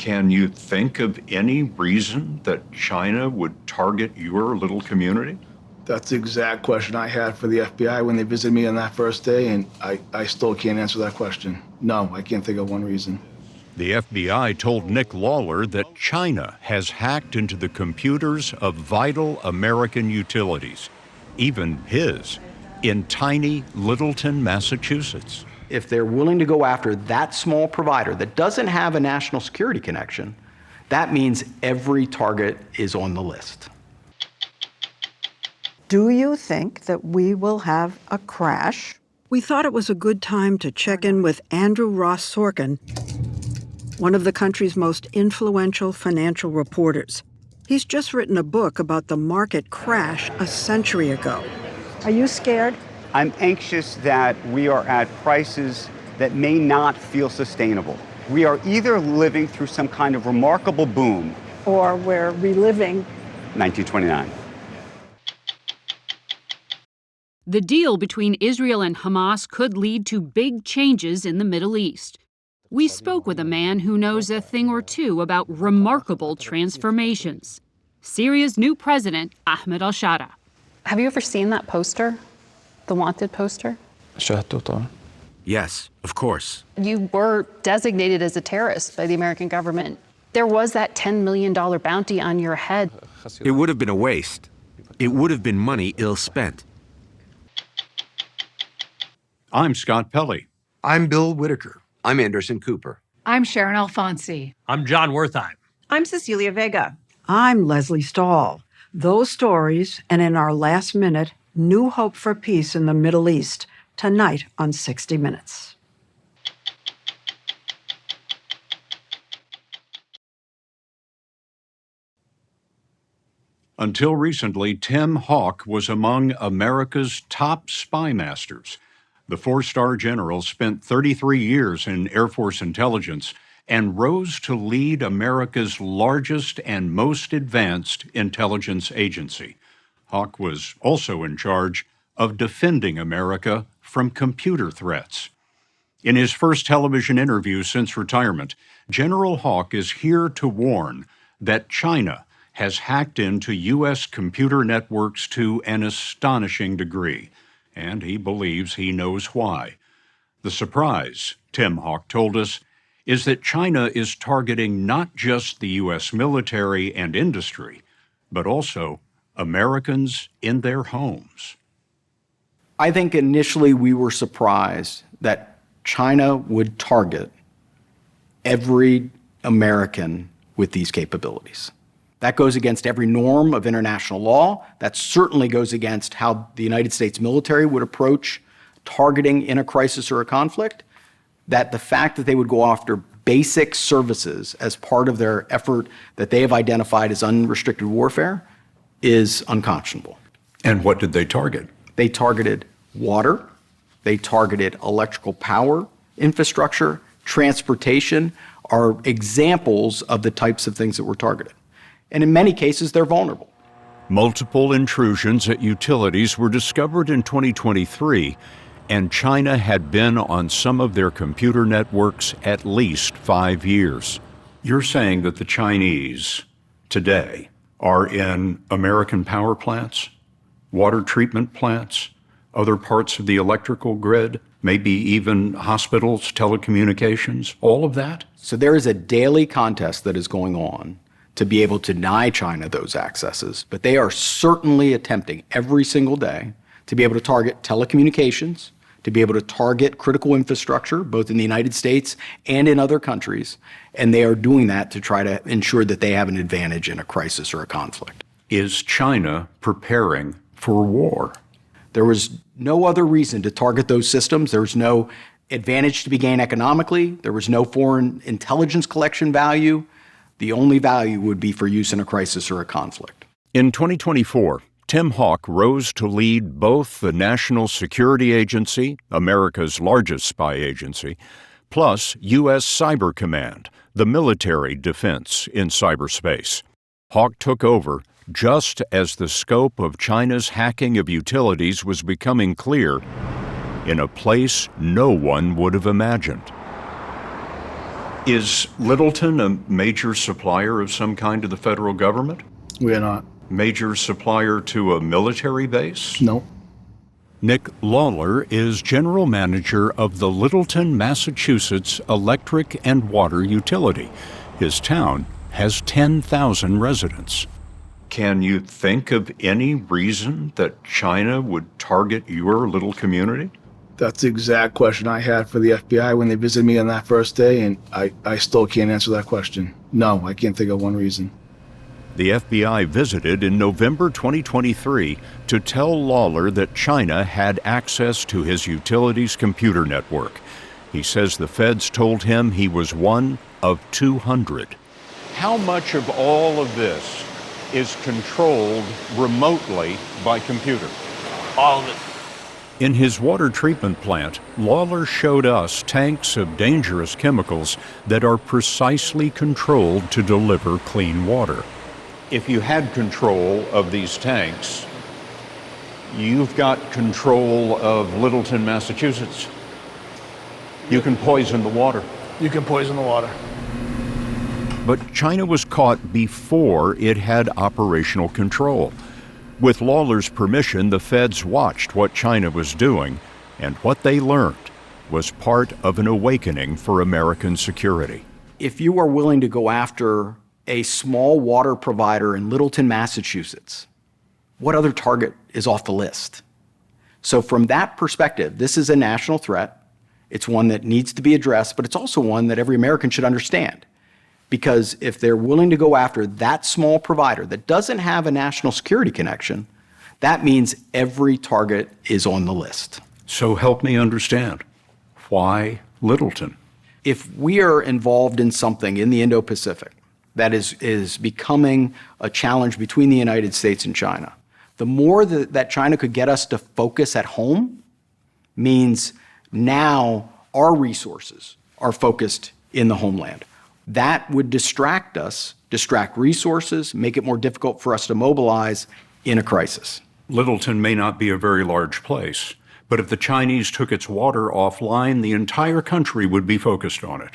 Can you think of any reason that China would target your little community? That's the exact question I had for the FBI when they visited me on that first day, and I still can't answer that question. No, I can't think of one reason. The FBI told Nick Lawler that China has hacked into the computers of vital American utilities, even his, in tiny Littleton, Massachusetts. If they're willing to go after that small provider that doesn't have a national security connection, that means every target is on the list. Do you think that we will have a crash? We thought it was a good time to check in with Andrew Ross Sorkin, one of the country's most influential financial reporters. He's just written a book about the market crash a century ago. Are you scared? I'm anxious that we are at prices that may not feel sustainable. We are either living through some kind of remarkable boom, Or we're reliving 1929. The deal between Israel and Hamas could lead to big changes in the Middle East. We spoke with a man who knows a thing or two about remarkable transformations. Syria's new president, Ahmed al-Sharaa. Have you ever seen that poster? The wanted poster? Yes, of course. You were designated as a terrorist by the American government. There was that $10 million bounty on your head. It would have been a waste. It would have been money ill spent. I'm Scott Pelley. I'm Bill Whitaker. I'm Anderson Cooper. I'm Sharon Alfonsi. I'm John Wertheim. I'm Cecilia Vega. I'm Leslie Stahl. Those stories, and in our last minute, new hope for peace in the Middle East, tonight on 60 Minutes. Until recently, Tim Hawk was among America's top spy masters. The four-star general spent 33 years in Air Force intelligence and rose to lead America's largest and most advanced intelligence agency. Hawk was also in charge of defending America from computer threats. In his first television interview since retirement, General Hawk is here to warn that China has hacked into U.S. computer networks to an astonishing degree, and he believes he knows why. The surprise, Tim Hawk told us, is that China is targeting not just the U.S. military and industry, but also Americans in their homes. I think initially we were surprised that China would target every American with these capabilities. That goes against every norm of international law. That certainly goes against how the United States military would approach targeting in a crisis or a conflict. That the fact that they would go after basic services as part of their effort that they have identified as unrestricted warfare is unconscionable. And what did they target? They targeted water, they targeted electrical power, infrastructure, transportation are examples of the types of things that were targeted. And in many cases, they're vulnerable. Multiple intrusions at utilities were discovered in 2023, and China had been on some of their computer networks at least 5 years. You're saying that the Chinese today are in American power plants, water treatment plants, other parts of the electrical grid, maybe even hospitals, telecommunications, all of that? So there is a daily contest that is going on to be able to deny China those accesses, but they are certainly attempting every single day to be able to target telecommunications, to be able to target critical infrastructure, both in the United States and in other countries, and they are doing that to try to ensure that they have an advantage in a crisis or a conflict. Is China preparing for war? There was no other reason to target those systems. There was no advantage to be gained economically. There was no foreign intelligence collection value. The only value would be for use in a crisis or a conflict. In 2024, Tim Hawk rose to lead both the National Security Agency, America's largest spy agency, plus U.S. Cyber Command, the military defense in cyberspace. Hawk took over just as the scope of China's hacking of utilities was becoming clear in a place no one would have imagined. Is Littleton a major supplier of some kind to the federal government? We are not. Major supplier to a military base? No. Nick Lawler is general manager of the Littleton, Massachusetts electric and water utility. His town has 10,000 residents. Can you think of any reason that China would target your little community? That's the exact question I had for the FBI when they visited me on that first day, and I still can't answer that question. No, I can't think of one reason. The FBI visited in November 2023 to tell Lawler that China had access to his utility's computer network. He says the feds told him he was one of 200. How much of all of this is controlled remotely by computer? All of it. In his water treatment plant, Lawler showed us tanks of dangerous chemicals that are precisely controlled to deliver clean water. If you had control of these tanks, you've got control of Littleton, Massachusetts. You can poison the water. You can poison the water. But China was caught before it had operational control. With Lawler's permission, the feds watched what China was doing, and what they learned was part of an awakening for American security. If you are willing to go after a small water provider in Littleton, Massachusetts, what other target is off the list? So from that perspective, this is a national threat. It's one that needs to be addressed, but it's also one that every American should understand. Because if they're willing to go after that small provider that doesn't have a national security connection, that means every target is on the list. So help me understand. Why Littleton? If we are involved in something in the Indo-Pacific that is becoming a challenge between the United States and China, the more that China could get us to focus at home means now our resources are focused in the homeland. That would distract us, distract resources, make it more difficult for us to mobilize in a crisis. Littleton may not be a very large place, but if the Chinese took its water offline, the entire country would be focused on it.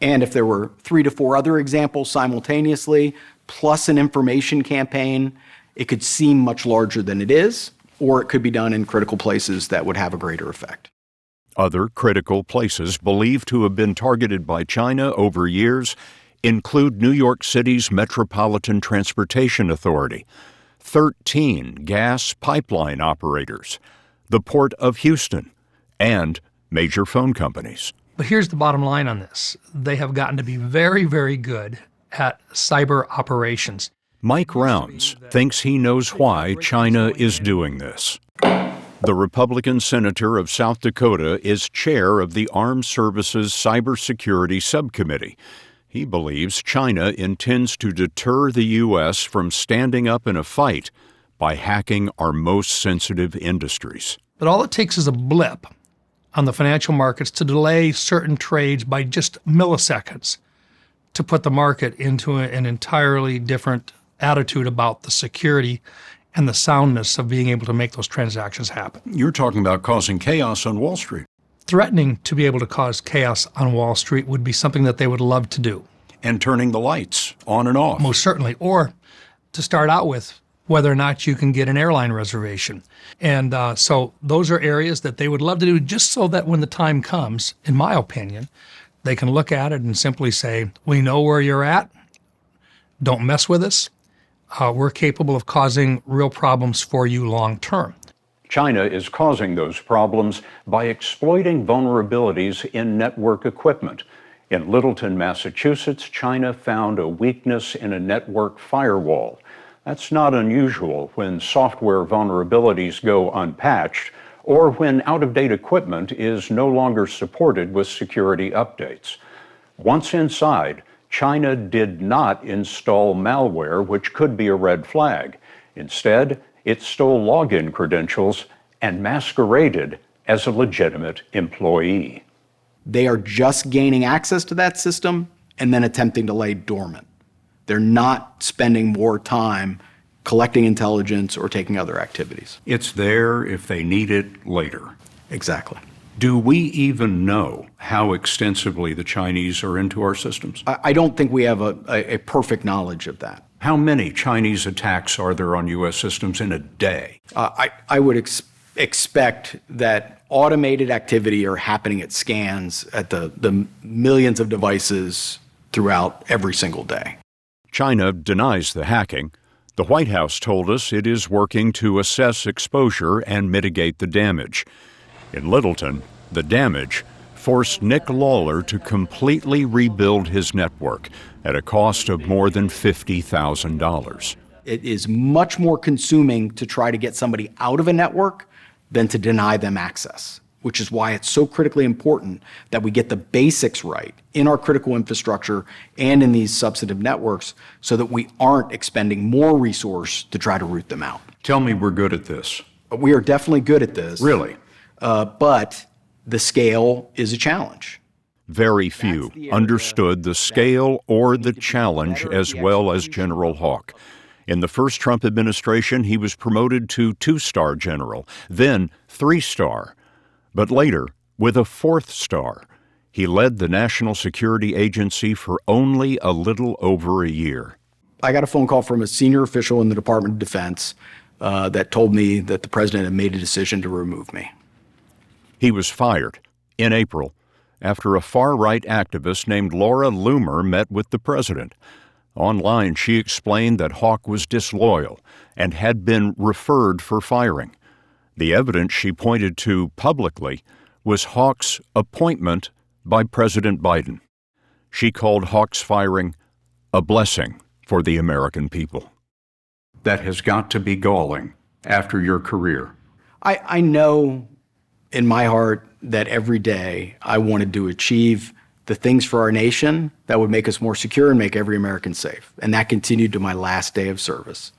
And if there were 3 to 4 other examples simultaneously, plus an information campaign, it could seem much larger than it is, or it could be done in critical places that would have a greater effect. Other critical places believed to have been targeted by China over years include New York City's Metropolitan Transportation Authority, 13 gas pipeline operators, the Port of Houston, and major phone companies. But here's the bottom line on this. They have gotten to be very, very good at cyber operations. Mike Rounds thinks he knows why China is doing this. The Republican senator of South Dakota is chair of the Armed Services Cybersecurity Subcommittee. He believes China intends to deter the U.S. from standing up in a fight by hacking our most sensitive industries. But all it takes is a blip on the financial markets to delay certain trades by just milliseconds to put the market into an entirely different attitude about the security and the soundness of being able to make those transactions happen. You're talking about causing chaos on Wall Street. Threatening to be able to cause chaos on Wall Street would be something that they would love to do. And turning the lights on and off. Most certainly. Or to start out with, whether or not you can get an airline reservation. And so those are areas that they would love to do just so that when the time comes, in my opinion, they can look at it and simply say, we know where you're at, don't mess with us. We're capable of causing real problems for you long term. China is causing those problems by exploiting vulnerabilities in network equipment. In Littleton, Massachusetts, China found a weakness in a network firewall. That's not unusual when software vulnerabilities go unpatched or when out-of-date equipment is no longer supported with security updates. Once inside, China did not install malware, which could be a red flag. Instead, it stole login credentials and masqueraded as a legitimate employee. They are just gaining access to that system and then attempting to lay dormant. They're not spending more time collecting intelligence or taking other activities. It's there if they need it later. Exactly. Do we even know how extensively the Chinese are into our systems? I don't think we have a perfect knowledge of that. How many Chinese attacks are there on U.S. systems in a day? I would expect that automated activity are happening at scans at the millions of devices throughout every single day. China denies the hacking. The White House told us it is working to assess exposure and mitigate the damage. In Littleton, the damage forced Nick Lawler to completely rebuild his network at a cost of more than $50,000. It is much more consuming to try to get somebody out of a network than to deny them access, which is why it's so critically important that we get the basics right in our critical infrastructure and in these substantive networks so that we aren't expending more resource to try to root them out. Tell me we're good at this. We are definitely good at this. Really? But the scale is a challenge. Very few understood the scale or the challenge as well as General Hawk. In the first Trump administration, he was promoted to 2-star general, then 3-star. But later, with a 4th star, he led the National Security Agency for only a little over a year. I got a phone call from a senior official in the Department of Defense that told me that the president had made a decision to remove me. He was fired in April after a far-right activist named Laura Loomer met with the president. Online, she explained that Hawk was disloyal and had been referred for firing. The evidence she pointed to publicly was Hawk's appointment by President Biden. She called Hawk's firing a blessing for the American people. That has got to be galling after your career. I know in my heart that every day I wanted to achieve the things for our nation that would make us more secure and make every American safe. And that continued to my last day of service.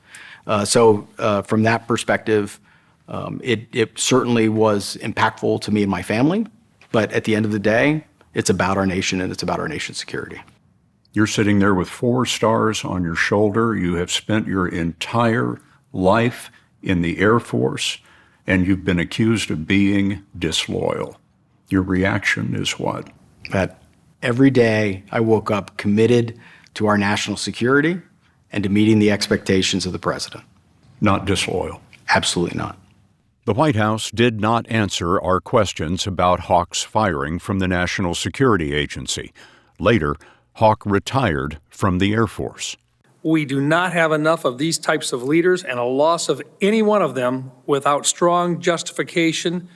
So from that perspective, it certainly was impactful to me and my family. But at the end of the day, it's about our nation and it's about our nation's security. You're sitting there with 4 stars on your shoulder. You have spent your entire life in the Air Force, and you've been accused of being disloyal. Your reaction is what? That every day I woke up committed to our national security and to meeting the expectations of the president. Not disloyal? Absolutely not. The White House did not answer our questions about Hawk's firing from the National Security Agency. Later, Hawk retired from the Air Force. We do not have enough of these types of leaders, and a loss of any one of them without strong justification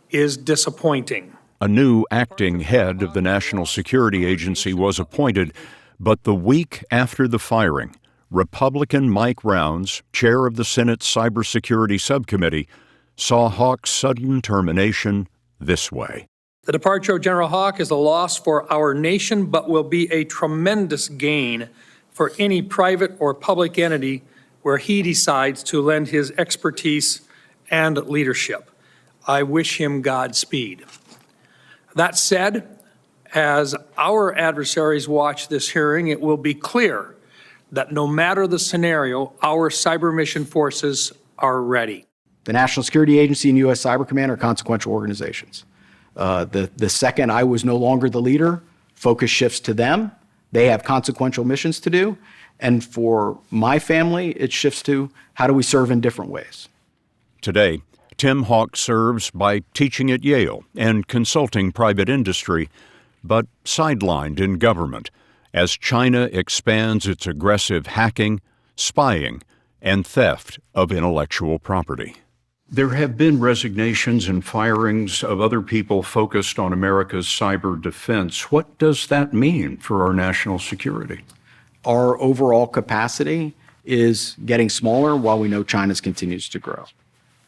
is disappointing. A new acting head of the National Security Agency was appointed, but the week after the firing, Republican Mike Rounds, chair of the Senate's Cybersecurity Subcommittee, saw Hawk's sudden termination this way. The departure of General Hawk is a loss for our nation, but will be a tremendous gain for any private or public entity where he decides to lend his expertise and leadership. I wish him Godspeed. That said, as our adversaries watch this hearing, it will be clear that no matter the scenario, our cyber mission forces are ready. The National Security Agency and U.S. Cyber Command are consequential organizations. The second I was no longer the leader, focus shifts to them. They have consequential missions to do. And for my family, it shifts to how do we serve in different ways. Today, Tim Hawk serves by teaching at Yale and consulting private industry, but sidelined in government as China expands its aggressive hacking, spying, and theft of intellectual property. There have been resignations and firings of other people focused on America's cyber defense. What does that mean for our national security? Our overall capacity is getting smaller while we know China's continues to grow.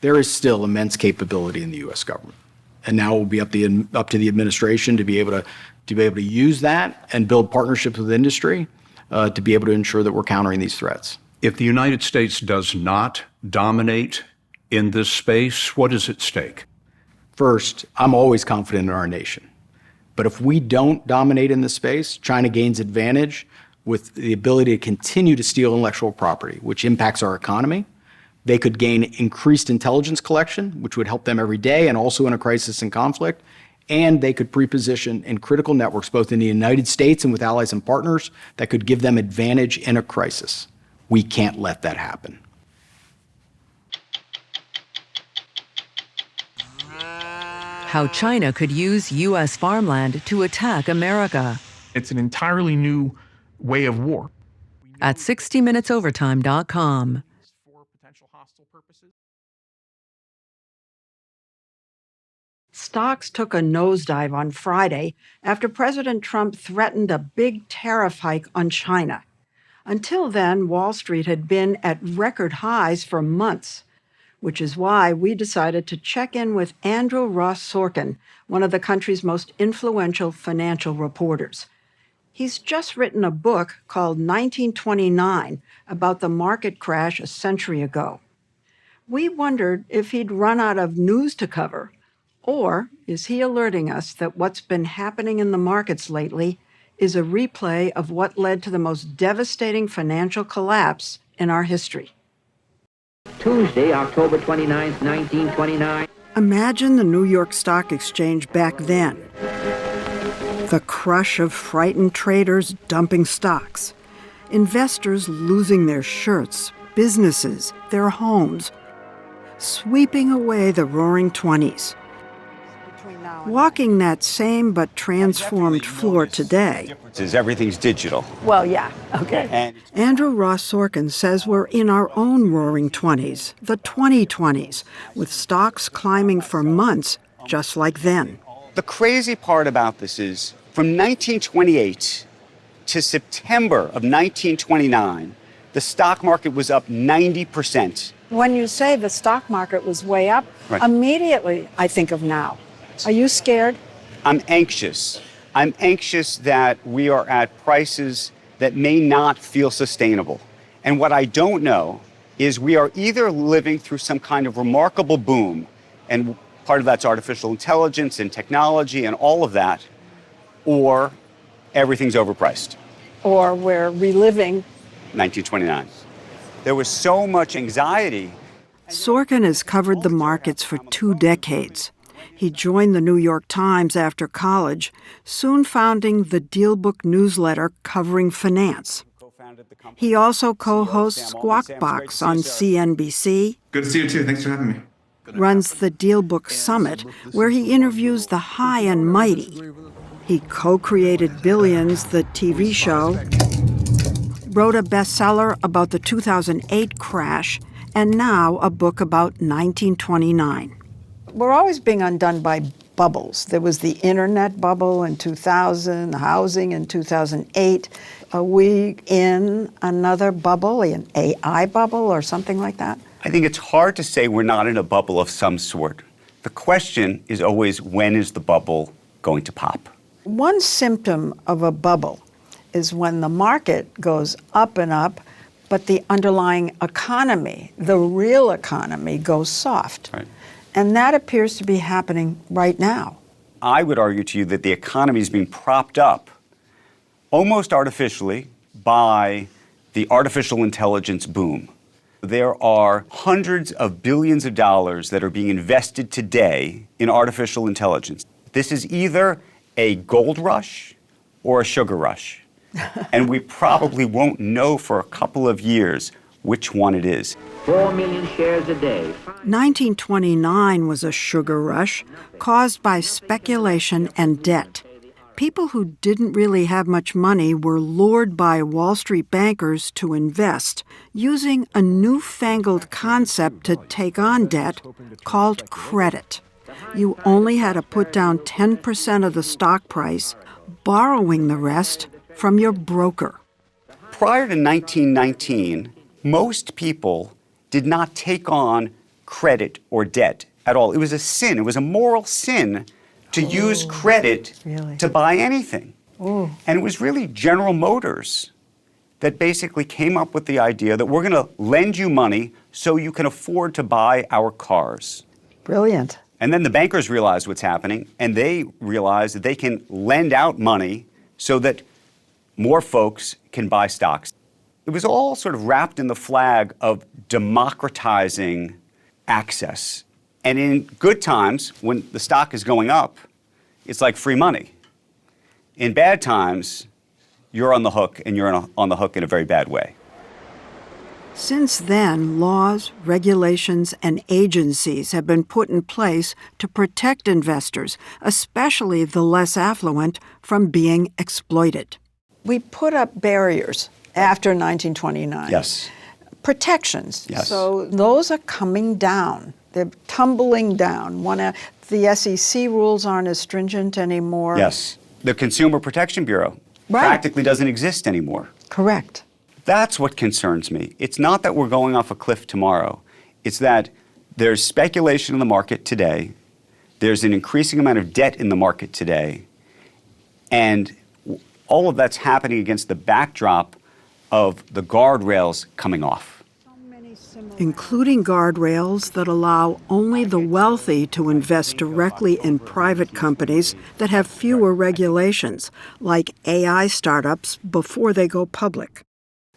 There is still immense capability in the U.S. government. And now it will be up to the administration to be able to use that and build partnerships with industry to be able to ensure that we're countering these threats. If the United States does not dominate in this space, what is at stake? First, I'm always confident in our nation. But if we don't dominate in this space, China gains advantage with the ability to continue to steal intellectual property, which impacts our economy, They could gain increased intelligence collection, which would help them every day and also in a crisis and conflict. And they could pre-position in critical networks, both in the United States and with allies and partners, that could give them advantage in a crisis. We can't let that happen. How China could use U.S. farmland to attack America. It's an entirely new way of war. At 60minutesovertime.com. Stocks took a nosedive on Friday after President Trump threatened a big tariff hike on China. Until then, Wall Street had been at record highs for months, which is why we decided to check in with Andrew Ross Sorkin, one of the country's most influential financial reporters. He's just written a book called 1929 about the market crash a century ago. We wondered if he'd run out of news to cover, or is he alerting us that what's been happening in the markets lately is a replay of what led to the most devastating financial collapse in our history. Tuesday, October 29th, 1929. Imagine the New York Stock Exchange back then. The crush of frightened traders dumping stocks, investors losing their shirts, businesses, their homes, sweeping away the roaring 20s. Walking that same but transformed floor today. Everything's digital. Well, yeah, okay. Andrew Ross Sorkin says we're in our own roaring 20s, the 2020s, with stocks climbing for months just like then. The crazy part about this is from 1928 to September of 1929, the stock market was up 90%. When you say the stock market was way up, immediately I think of now. Are you scared? I'm anxious. I'm anxious that we are at prices that may not feel sustainable. And what I don't know is we are either living through some kind of remarkable boom, and part of that's artificial intelligence and technology and all of that, or everything's overpriced. Or we're reliving 1929. There was so much anxiety. Sorkin has covered the markets for 2 decades. He joined the New York Times after college, soon founding the Dealbook newsletter covering finance. He also co-hosts Squawk Box on CNBC. Good to see you too. Thanks for having me. Runs the Dealbook Summit, where he interviews the high and mighty. He co-created Billions, the TV show, wrote a bestseller about the 2008 crash, and now a book about 1929. We're always being undone by bubbles. There was the internet bubble in 2000, the housing in 2008. Are we in another bubble, an AI bubble or something like that? I think it's hard to say we're not in a bubble of some sort. The question is always, when is the bubble going to pop? One symptom of a bubble is when the market goes up and up, but the underlying economy, the real economy, goes soft. Right. And that appears to be happening right now. I would argue to you that the economy is being propped up almost artificially by the artificial intelligence boom. There are hundreds of billions of dollars that are being invested today in artificial intelligence. This is either a gold rush or a sugar rush. And we probably won't know for a couple of years which one it is. 4 million shares a day. 1929 was a sugar rush caused by speculation and debt. People who didn't really have much money were lured by Wall Street bankers to invest using a newfangled concept to take on debt called credit. You only had to put down 10% of the stock price, borrowing the rest from your broker. Prior to 1919, most people did not take on credit or debt at all. It was a sin. It was a moral sin to use credit to buy anything. And it was really General Motors that basically came up with the idea that we're going to lend you money so you can afford to buy our cars. Brilliant. And then the bankers realized what's happening, and they realized that they can lend out money so that more folks can buy stocks. it was all sort of wrapped in the flag of democratizing access. And in good times, when the stock is going up, it's like free money. In bad times, you're on the hook, and you're on the hook in a very bad way. Since then, laws, regulations, and agencies have been put in place to protect investors, especially the less affluent, from being exploited. We put up barriers after 1929. Yes. Protections. Yes. So those are coming down. They're tumbling down. The SEC rules aren't as stringent anymore. Yes. The Consumer Protection Bureau practically doesn't exist anymore. Correct. That's what concerns me. It's not that we're going off a cliff tomorrow. It's that there's speculation in the market today. There's an increasing amount of debt in the market today. And all of that's happening against the backdrop of the guardrails coming off. Including guardrails that allow only the wealthy to invest directly in private companies that have fewer regulations, like AI startups, before they go public.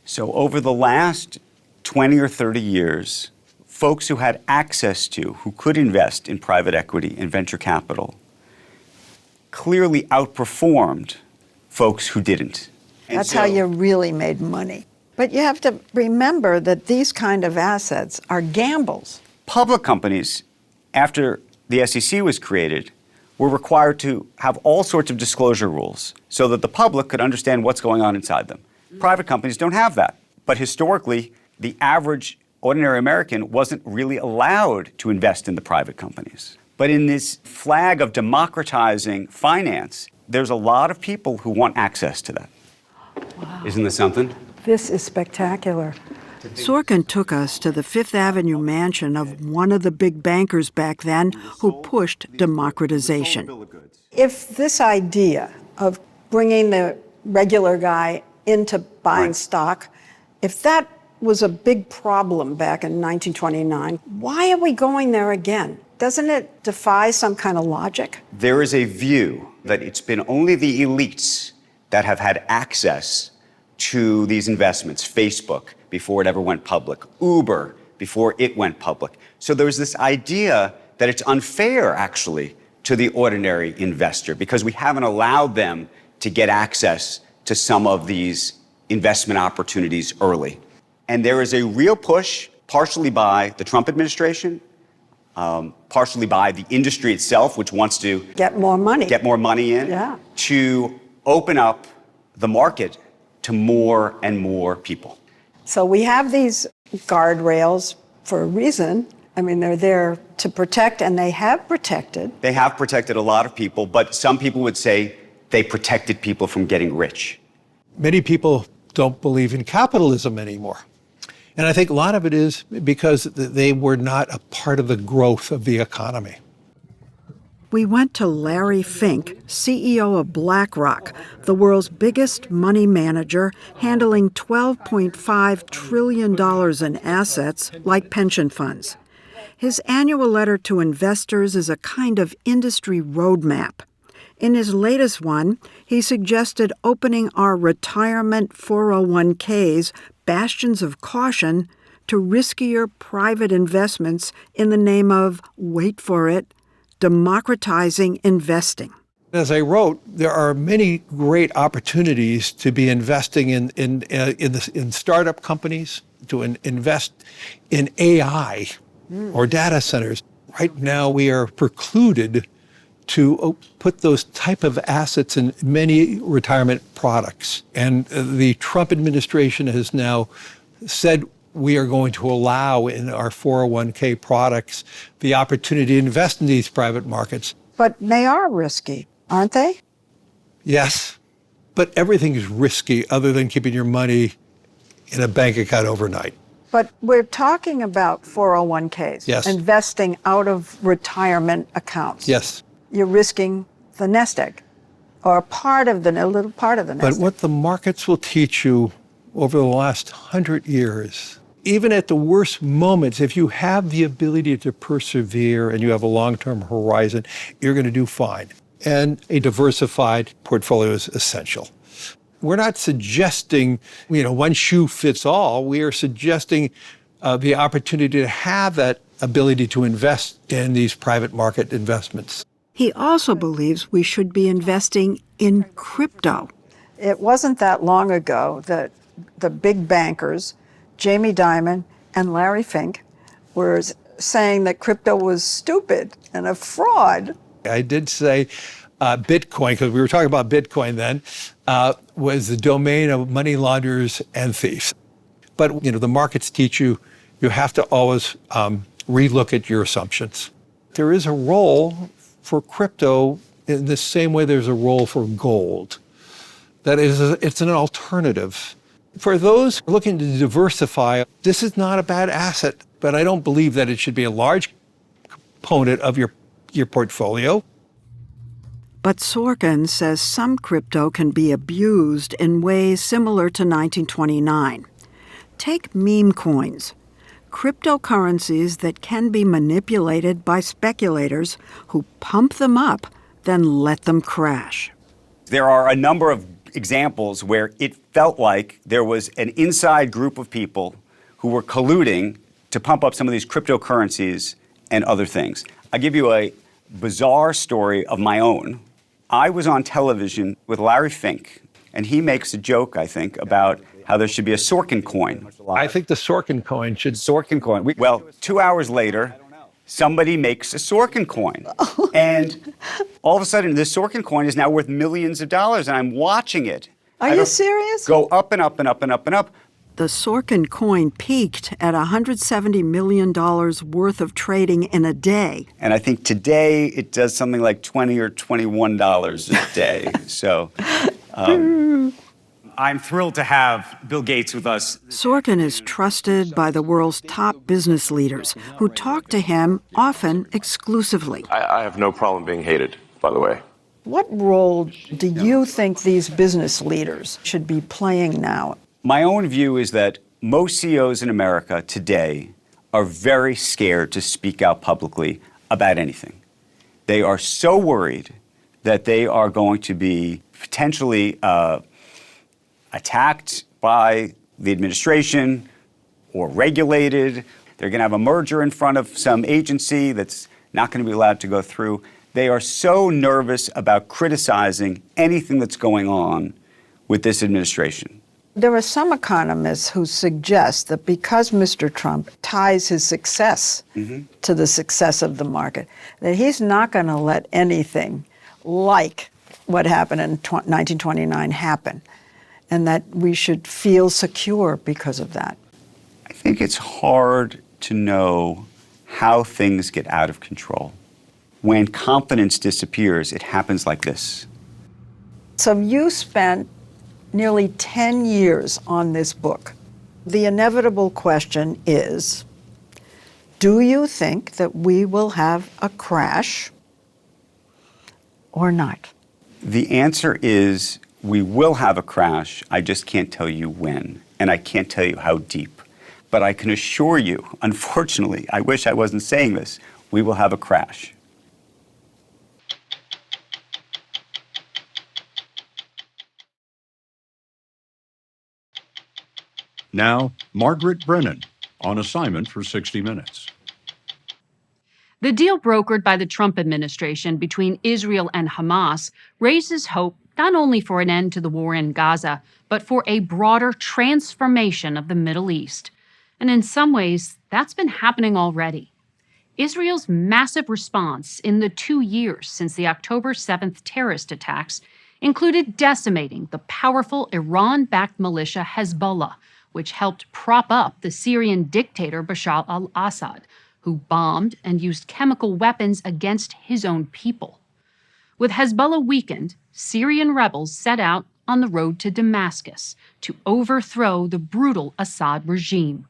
So over the last 20 or 30 years, folks who had access to, who could invest in private equity and venture capital, clearly outperformed folks who didn't. That's how you really made money. But you have to remember that these kind of assets are gambles. Public companies, after the SEC was created, were required to have all sorts of disclosure rules so that the public could understand what's going on inside them. Private companies don't have that. But historically, the average ordinary American wasn't really allowed to invest in the private companies. But in this flag of democratizing finance, there's a lot of people who want access to that. Wow. Isn't this something? This is spectacular. Sorkin took us to the Fifth Avenue mansion of one of the big bankers back then who pushed democratization. If this idea of bringing the regular guy into buying stock, if that was a big problem back in 1929, why are we going there again? Doesn't it defy some kind of logic? There is a view that it's been only the elites that have had access to these investments. Facebook, before it ever went public. Uber, before it went public. So there's this idea that it's unfair, actually, to the ordinary investor because we haven't allowed them to get access to some of these investment opportunities early. And there is a real push, partially by the Trump administration, partially by the industry itself, which wants to get more money in, to open up the market to more and more people. So we have these guardrails for a reason. I mean, they're there to protect, and they have protected. They have protected a lot of people, but some people would say they protected people from getting rich. Many people don't believe in capitalism anymore. And I think a lot of it is because they were not a part of the growth of the economy. We went to Larry Fink, CEO of BlackRock, the world's biggest money manager, handling $12.5 trillion in assets like pension funds. His annual letter to investors is a kind of industry roadmap. In his latest one, he suggested opening our retirement 401ks, bastions of caution, to riskier private investments in the name of, wait for it, democratizing investing. As I wrote, there are many great opportunities to be investing in startup companies, to invest in AI or data centers. Right now, we are precluded to put those type of assets in many retirement products. And the Trump administration has now said we are going to allow in our 401k products the opportunity to invest in these private markets. But they are risky, aren't they? Yes, but everything is risky other than keeping your money in a bank account overnight. But we're talking about 401ks, yes, investing out of retirement accounts. Yes. You're risking the nest egg, or a little part of the nest egg. But what the markets will teach you over the last 100 years, even at the worst moments, if you have the ability to persevere and you have a long-term horizon, you're going to do fine. And a diversified portfolio is essential. we're not suggesting, one shoe fits all. We are suggesting the opportunity to have that ability to invest in these private market investments. He also believes we should be investing in crypto. It wasn't that long ago that the big bankers, Jamie Dimon and Larry Fink, were saying that crypto was stupid and a fraud. I did say Bitcoin, because we were talking about Bitcoin then, was the domain of money launderers and thieves. But, the markets teach you have to always relook at your assumptions. There is a role for crypto in the same way there's a role for gold. That is, it's an alternative. For those looking to diversify, this is not a bad asset, but I don't believe that it should be a large component of your portfolio. But Sorkin says some crypto can be abused in ways similar to 1929. Take meme coins, cryptocurrencies that can be manipulated by speculators who pump them up, then let them crash. There are a number of examples where it felt like there was an inside group of people who were colluding to pump up some of these cryptocurrencies and other things. I'll give you a bizarre story of my own. I was on television with Larry Fink, and he makes a joke, I think, about how there should be a Sorkin coin. I think the Sorkin coin should... Sorkin coin. Well, 2 hours later, somebody makes a Sorkin coin. And all of a sudden, this Sorkin coin is now worth millions of dollars, and I'm watching it. Are you serious? Go up and up and up and up and up. The Sorkin coin peaked at $170 million worth of trading in a day. And I think today it does something like $20 or $21 a day. So I'm thrilled to have Bill Gates with us. Sorkin is trusted by the world's top business leaders who talk to him often exclusively. I have no problem being hated, by the way. What role do you think these business leaders should be playing now? My own view is that most CEOs in America today are very scared to speak out publicly about anything. They are so worried that they are going to be potentially attacked by the administration or regulated. They're going to have a merger in front of some agency that's not going to be allowed to go through. They are so nervous about criticizing anything that's going on with this administration. There are some economists who suggest that because Mr. Trump ties his success to the success of the market, that he's not going to let anything like what happened in 1929 happen, and that we should feel secure because of that. I think it's hard to know how things get out of control. When confidence disappears, it happens like this. So you spent nearly 10 years on this book. The inevitable question is, do you think that we will have a crash or not? The answer is we will have a crash. I just can't tell you when, and I can't tell you how deep. But I can assure you, unfortunately, I wish I wasn't saying this, we will have a crash. Now, Margaret Brennan, on assignment for 60 Minutes. The deal brokered by the Trump administration between Israel and Hamas raises hope not only for an end to the war in Gaza, but for a broader transformation of the Middle East. And in some ways, that's been happening already. Israel's massive response in the 2 years since the October 7th terrorist attacks included decimating the powerful Iran-backed militia Hezbollah, which helped prop up the Syrian dictator Bashar al-Assad, who bombed and used chemical weapons against his own people. With Hezbollah weakened, Syrian rebels set out on the road to Damascus to overthrow the brutal Assad regime.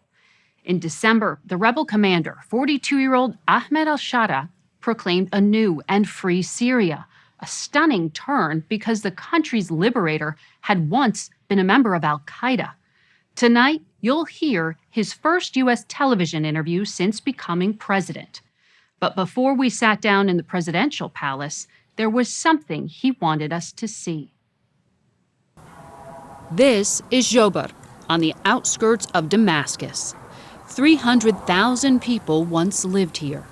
In December, the rebel commander, 42-year-old Ahmed al-Sharaa, proclaimed a new and free Syria, a stunning turn because the country's liberator had once been a member of al-Qaeda. Tonight, you'll hear his first U.S. television interview since becoming president. But before we sat down in the presidential palace, there was something he wanted us to see. This is Jobar, on the outskirts of Damascus. 300,000 people once lived here.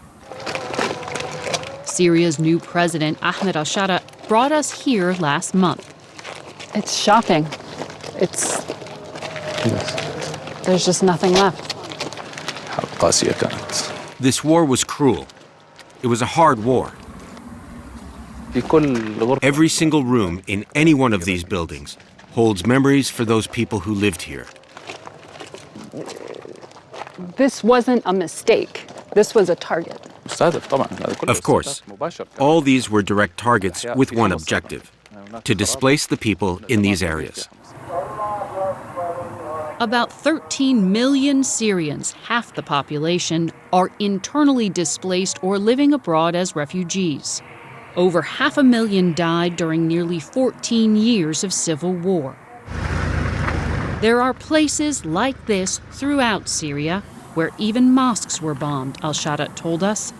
Syria's new president, Ahmed al-Sharaa, brought us here last month. It's shocking. There's just nothing left. This war was cruel. It was a hard war. Every single room in any one of these buildings holds memories for those people who lived here. This wasn't a mistake. This was a target. Of course, all these were direct targets with one objective: to displace the people in these areas. About 13 million Syrians, half the population, are internally displaced or living abroad as refugees. Over 500,000 died during nearly 14 years of civil war. There are places like this throughout Syria where even mosques were bombed, al-Sharaa told us.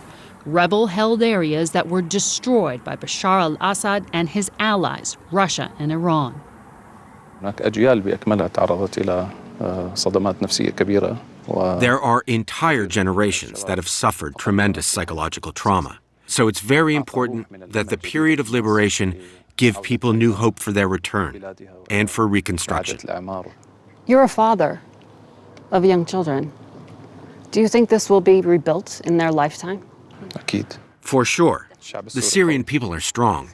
Rebel-held areas that were destroyed by Bashar al-Assad and his allies, Russia and Iran. There are entire generations that have suffered tremendous psychological trauma. So it's very important that the period of liberation give people new hope for their return and for reconstruction. You're a father of young children. Do you think this will be rebuilt in their lifetime? For sure. The Syrian people are strong.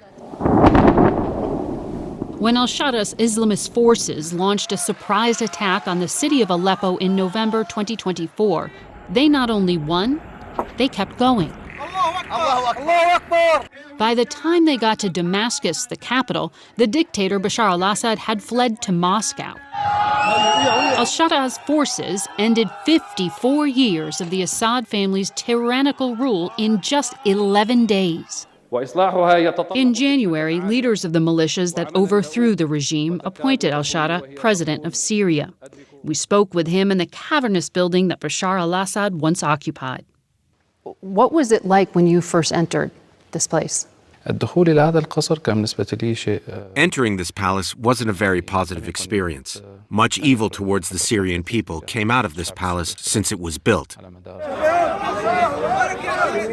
When al-Sharaa's Islamist forces launched a surprise attack on the city of Aleppo in November 2024, they not only won, they kept going. By the time they got to Damascus, the capital, the dictator Bashar al-Assad had fled to Moscow. Al-Sharaa's forces ended 54 years of the Assad family's tyrannical rule in just 11 days. In January, leaders of the militias that overthrew the regime appointed al-Sharaa president of Syria. We spoke with him in the cavernous building that Bashar al-Assad once occupied. What was it like when you first entered this place? Entering this palace wasn't a very positive experience. Much evil towards the Syrian people came out of this palace since it was built.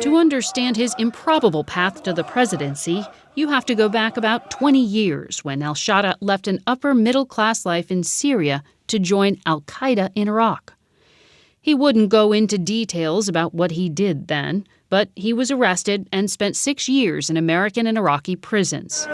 To understand his improbable path to the presidency, you have to go back about 20 years when al-Sharaa left an upper-middle-class life in Syria to join al-Qaeda in Iraq. He wouldn't go into details about what he did then, but he was arrested and spent 6 years in American and Iraqi prisons.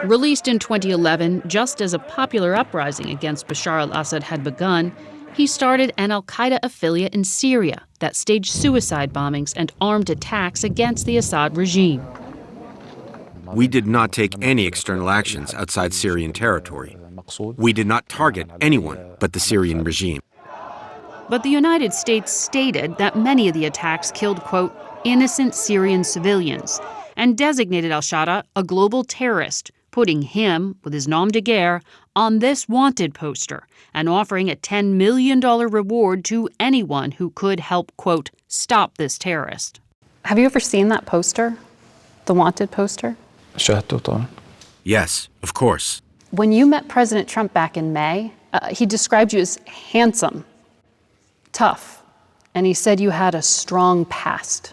Released in 2011, just as a popular uprising against Bashar al-Assad had begun, he started an al-Qaeda affiliate in Syria that staged suicide bombings and armed attacks against the Assad regime. We did not take any external actions outside Syrian territory. We did not target anyone but the Syrian regime. But the United States stated that many of the attacks killed, quote, innocent Syrian civilians, and designated al-Sharaa a global terrorist, putting him, with his nom de guerre, on this wanted poster and offering a $10 million reward to anyone who could help, quote, stop this terrorist. Have you ever seen that poster? The wanted poster? Yes, of course. When you met President Trump back in May, he described you as handsome, tough, and he said you had a strong past.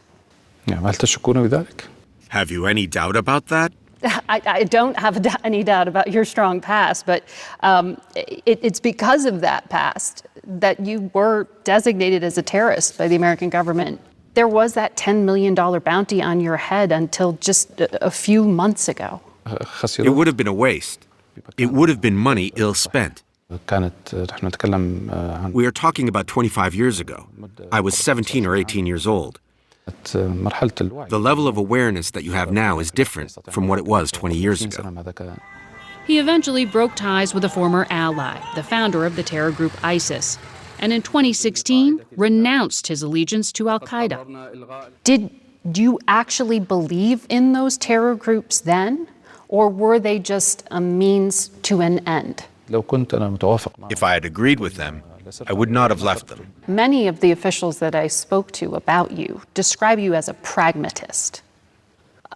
Have you any doubt about that? I don't have any doubt about your strong past, but it's because of that past that you were designated as a terrorist by the American government. There was that $10 million bounty on your head until just a few months ago. It would have been a waste. It would have been money ill spent. We are talking about 25 years ago. I was 17 or 18 years old. The level of awareness that you have now is different from what it was 20 years ago. He eventually broke ties with a former ally, the founder of the terror group ISIS, and in 2016 renounced his allegiance to al-Qaeda. Did you actually believe in those terror groups then, or were they just a means to an end? If I had agreed with them, I would not have left them. Many of the officials that I spoke to about you describe you as a pragmatist.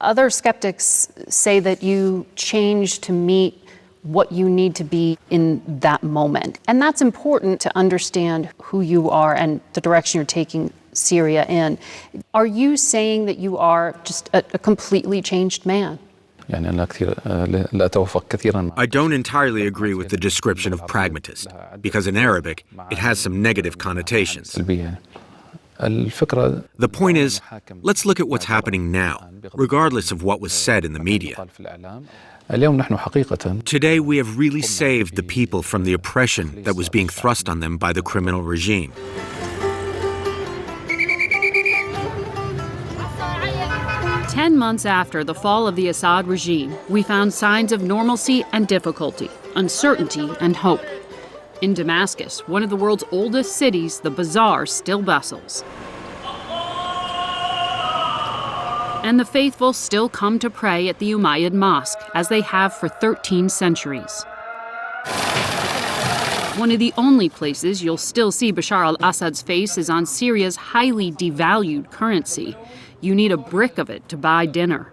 Other skeptics say that you changed to meet what you need to be in that moment. And that's important to understand who you are and the direction you're taking Syria in. Are you saying that you are just a completely changed man? I don't entirely agree with the description of pragmatist, because in Arabic, it has some negative connotations. The point is, let's look at what's happening now, regardless of what was said in the media. Today, we have really saved the people from the oppression that was being thrust on them by the criminal regime. Ten months after the fall of the Assad regime, we found signs of normalcy and difficulty, uncertainty and hope. In Damascus, one of the world's oldest cities, the bazaar still bustles. And the faithful still come to pray at the Umayyad Mosque, as they have for 13 centuries. One of the only places you'll still see Bashar al-Assad's face is on Syria's highly devalued currency. You need a brick of it to buy dinner.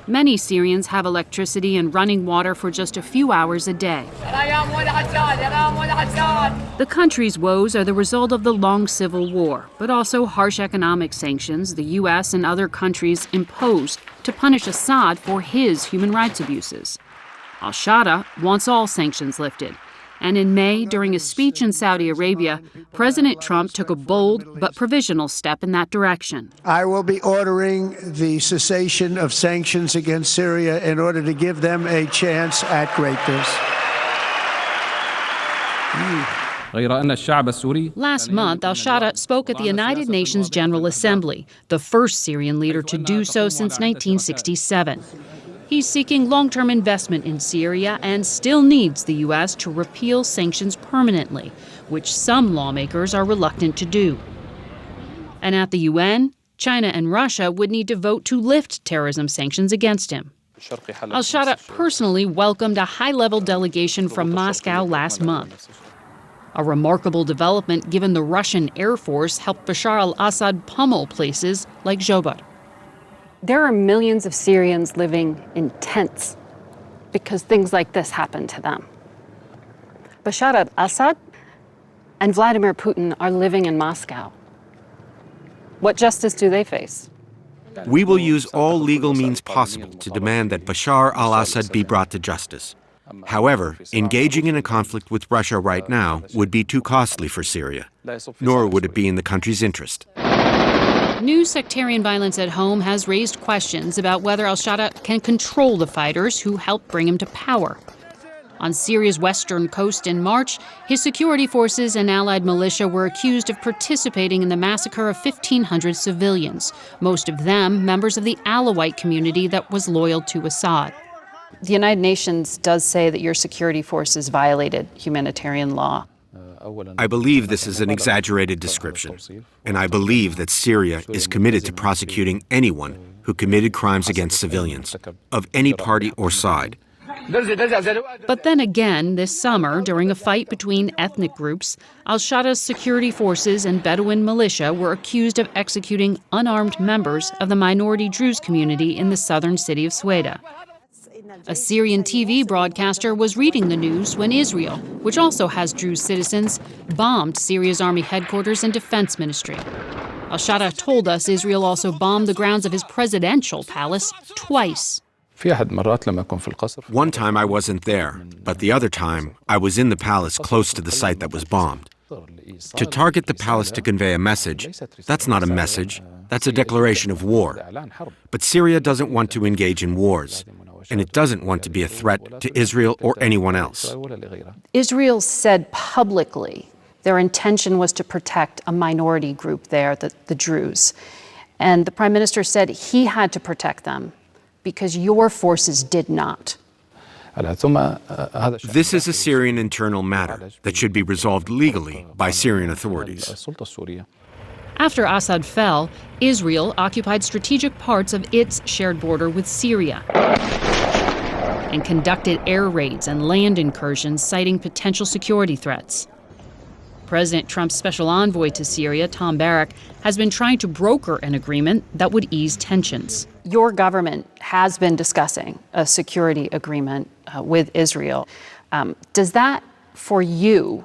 Many Syrians have electricity and running water for just a few hours a day. The country's woes are the result of the long civil war, but also harsh economic sanctions the U.S. and other countries imposed to punish Assad for his human rights abuses. Al-Sharaa wants all sanctions lifted. And in May, during a speech in Saudi Arabia, President Trump took a bold but provisional step in that direction. I will be ordering the cessation of sanctions against Syria in order to give them a chance at greatness. Last month, al-Sharaa spoke at the United Nations General Assembly, the first Syrian leader to do so since 1967. He's seeking long-term investment in Syria and still needs the U.S. to repeal sanctions permanently, which some lawmakers are reluctant to do. And at the UN, China and Russia would need to vote to lift terrorism sanctions against him. Al-Sharaa personally welcomed a high-level delegation from Moscow last month. A remarkable development given the Russian Air Force helped Bashar al-Assad pummel places like Jobar. There are millions of Syrians living in tents because things like this happen to them. Bashar al-Assad and Vladimir Putin are living in Moscow. What justice do they face? We will use all legal means possible to demand that Bashar al-Assad be brought to justice. However, engaging in a conflict with Russia right now would be too costly for Syria, nor would it be in the country's interest. New sectarian violence at home has raised questions about whether al-Sharaa can control the fighters who helped bring him to power. On Syria's western coast in March, his security forces and allied militia were accused of participating in the massacre of 1,500 civilians, most of them members of the Alawite community that was loyal to Assad. The United Nations does say that your security forces violated humanitarian law. I believe this is an exaggerated description, and I believe that Syria is committed to prosecuting anyone who committed crimes against civilians, of any party or side. But then again, this summer, during a fight between ethnic groups, al-Sharaa's security forces and Bedouin militia were accused of executing unarmed members of the minority Druze community in the southern city of Sweda. A Syrian TV broadcaster was reading the news when Israel, which also has Druze citizens, bombed Syria's army headquarters and defense ministry. Al-Sharaa told us Israel also bombed the grounds of his presidential palace twice. One time I wasn't there, but the other time I was in the palace close to the site that was bombed. To target the palace to convey a message, that's not a message, that's a declaration of war. But Syria doesn't want to engage in wars, and it doesn't want to be a threat to Israel or anyone else. Israel said publicly their intention was to protect a minority group there, the Druze. And the Prime Minister said he had to protect them because your forces did not. This is a Syrian internal matter that should be resolved legally by Syrian authorities. After Assad fell, Israel occupied strategic parts of its shared border with Syria and conducted air raids and land incursions, citing potential security threats. President Trump's special envoy to Syria, Tom Barrack, has been trying to broker an agreement that would ease tensions. Your government has been discussing a security agreement with Israel. Does that, for you,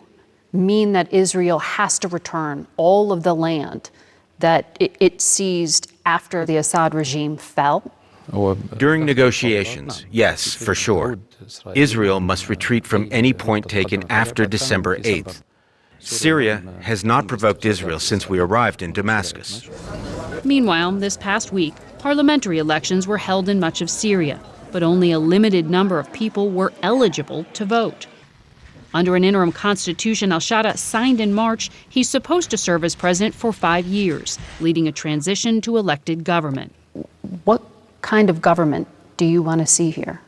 mean that Israel has to return all of the land that it seized after the Assad regime fell? During negotiations, yes, for sure. Israel must retreat from any point taken after December 8th. Syria has not provoked Israel since we arrived in Damascus. Meanwhile, this past week, parliamentary elections were held in much of Syria, but only a limited number of people were eligible to vote. Under an interim constitution al-Sharaa signed in March, he's supposed to serve as president for 5 years, leading a transition to elected government. What kind of government do you want to see here?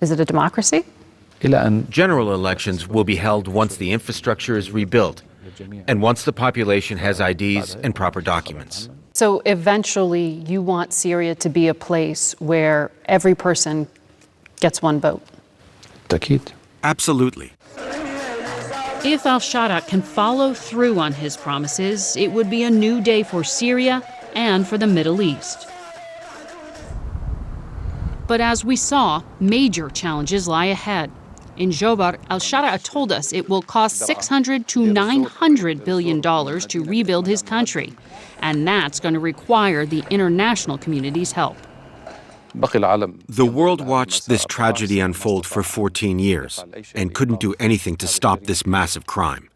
Is it a democracy? General elections will be held once the infrastructure is rebuilt and once the population has IDs and proper documents. So eventually you want Syria to be a place where every person gets one vote? Absolutely. If al-Sharaa can follow through on his promises, it would be a new day for Syria and for the Middle East. But as we saw, major challenges lie ahead. In Jobar, al-Sharaa told us it will cost $600 to $900 billion to rebuild his country, and that's going to require the international community's help. The world watched this tragedy unfold for 14 years and couldn't do anything to stop this massive crime.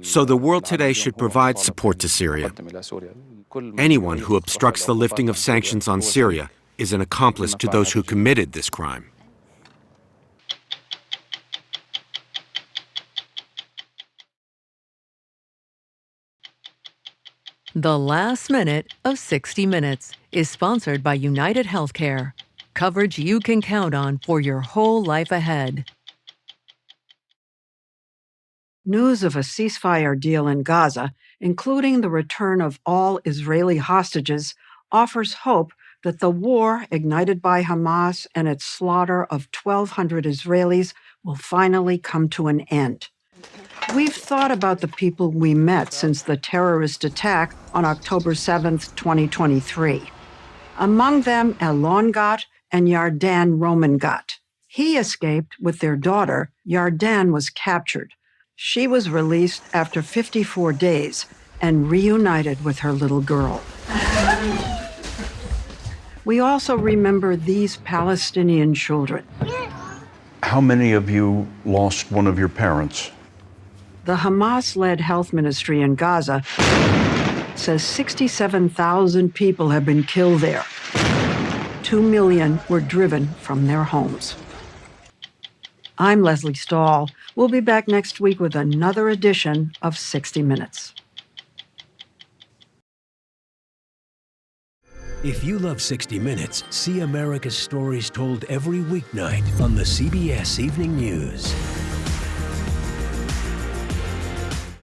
So the world today should provide support to Syria. Anyone who obstructs the lifting of sanctions on Syria is an accomplice to those who committed this crime. The last minute of 60 Minutes is sponsored by United Healthcare. Coverage you can count on for your whole life ahead. News of a ceasefire deal in Gaza, including the return of all Israeli hostages, offers hope that the war ignited by Hamas and its slaughter of 1,200 Israelis will finally come to an end. We've thought about the people we met since the terrorist attack on October 7th, 2023. Among them, Elon Gat and Yarden Roman Gat. He escaped with their daughter. Yarden was captured. She was released after 54 days and reunited with her little girl. We also remember these Palestinian children. How many of you lost one of your parents? The Hamas-led health ministry in Gaza says 67,000 people have been killed there. 2 million were driven from their homes. I'm Leslie Stahl. We'll be back next week with another edition of 60 Minutes. If you love 60 Minutes, see America's stories told every weeknight on the CBS Evening News.